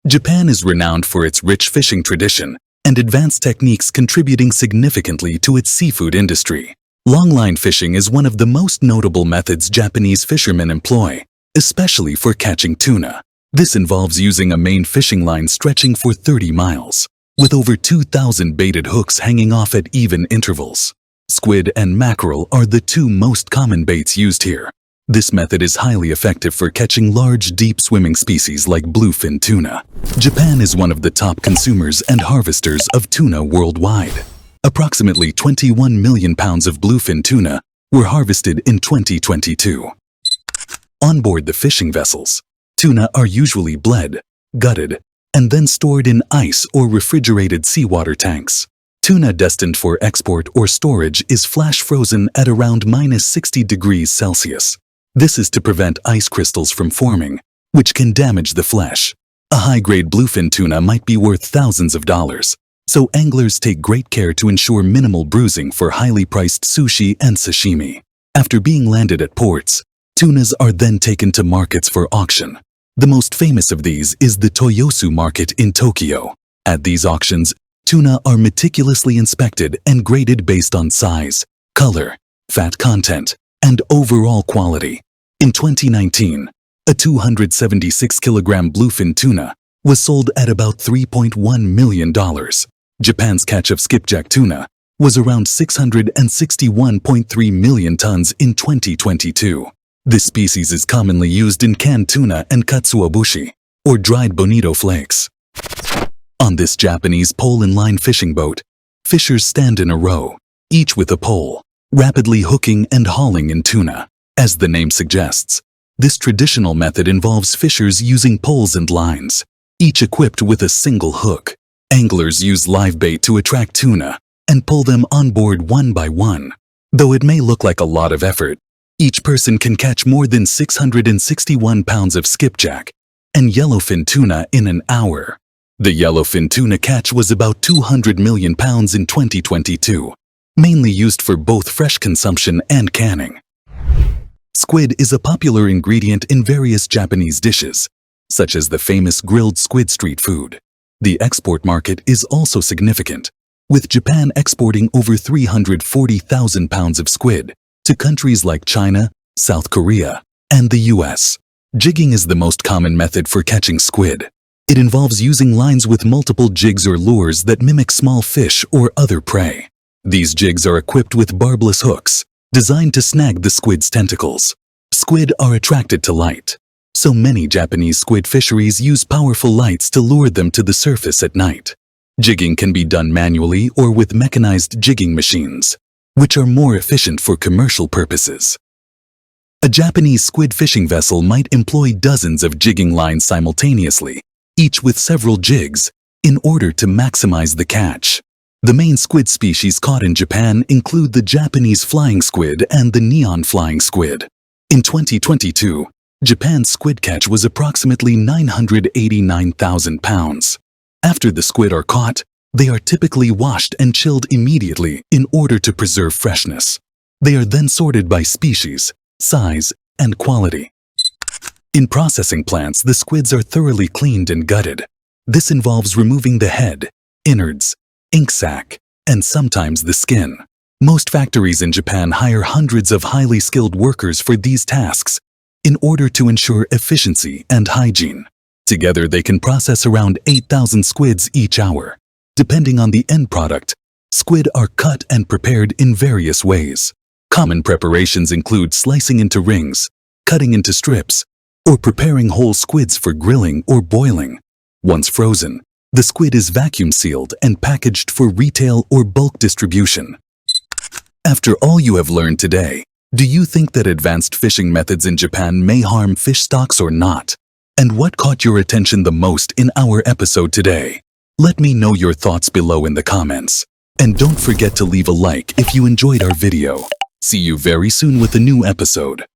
Japan is renowned for its rich fishing tradition and advanced techniques contributing significantly to its seafood industry. Longline fishing is one of the most notable methods Japanese fishermen employ, especially for catching tuna. This involves using a main fishing line stretching for 30 miles, with over 2,000 baited hooks hanging off at even intervals. Squid and mackerel are the two most common baits used here. This method is highly effective for catching large, deep-swimming species like bluefin tuna. Japan is one of the top consumers and harvesters of tuna worldwide. Approximately 21 million pounds of bluefin tuna were harvested in 2022. On board the fishing vessels, tuna are usually bled, gutted, and then stored in ice or refrigerated seawater tanks. Tuna destined for export or storage is flash frozen at around -60 degrees Celsius. This is to prevent ice crystals from forming, which can damage the flesh. A high-grade bluefin tuna might be worth thousands of dollars, so anglers take great care to ensure minimal bruising for highly priced sushi and sashimi. After being landed at ports, tunas are then taken to markets for auction. The most famous of these is the Toyosu market in Tokyo. At these auctions, tuna are meticulously inspected and graded based on size, color, fat content, and overall quality. In 2019, a 276-kilogram bluefin tuna was sold at about $3.1 million. Japan's catch of skipjack tuna was around 661.3 million tons in 2022. This species is commonly used in canned tuna and katsuobushi, or dried bonito flakes. On this Japanese pole-and-line fishing boat, fishers stand in a row, each with a pole, rapidly hooking and hauling in tuna. As the name suggests, this traditional method involves fishers using poles and lines, each equipped with a single hook. Anglers use live bait to attract tuna and pull them on board one by one. Though it may look like a lot of effort, each person can catch more than 661 pounds of skipjack and yellowfin tuna in an hour. The yellowfin tuna catch was about 200 million pounds in 2022. Mainly used for both fresh consumption and canning. Squid is a popular ingredient in various Japanese dishes, such as the famous grilled squid street food. The export market is also significant, with Japan exporting over 340,000 pounds of squid to countries like China, South Korea, and the US. Jigging is the most common method for catching squid. It involves using lines with multiple jigs or lures that mimic small fish or other prey. These jigs are equipped with barbless hooks, designed to snag the squid's tentacles. Squid are attracted to light, so many Japanese squid fisheries use powerful lights to lure them to the surface at night. Jigging can be done manually or with mechanized jigging machines, which are more efficient for commercial purposes. A Japanese squid fishing vessel might employ dozens of jigging lines simultaneously, each with several jigs, in order to maximize the catch. The main squid species caught in Japan include the Japanese flying squid and the neon flying squid. In 2022, Japan's squid catch was approximately 989,000 pounds. After the squid are caught, they are typically washed and chilled immediately in order to preserve freshness. They are then sorted by species, size, and quality. In processing plants, the squids are thoroughly cleaned and gutted. This involves removing the head, innards, ink sac, and sometimes the skin. Most factories in Japan hire hundreds of highly skilled workers for these tasks in order to ensure efficiency and hygiene. Together, they can process around 8,000 squids each hour. Depending on the end product, squid are cut and prepared in various ways. Common preparations include slicing into rings, cutting into strips, or preparing whole squids for grilling or boiling. Once frozen, the squid is vacuum sealed and packaged for retail or bulk distribution. After all you have learned today, do you think that advanced fishing methods in Japan may harm fish stocks or not? And what caught your attention the most in our episode today? Let me know your thoughts below in the comments. And don't forget to leave a like if you enjoyed our video. See you very soon with a new episode.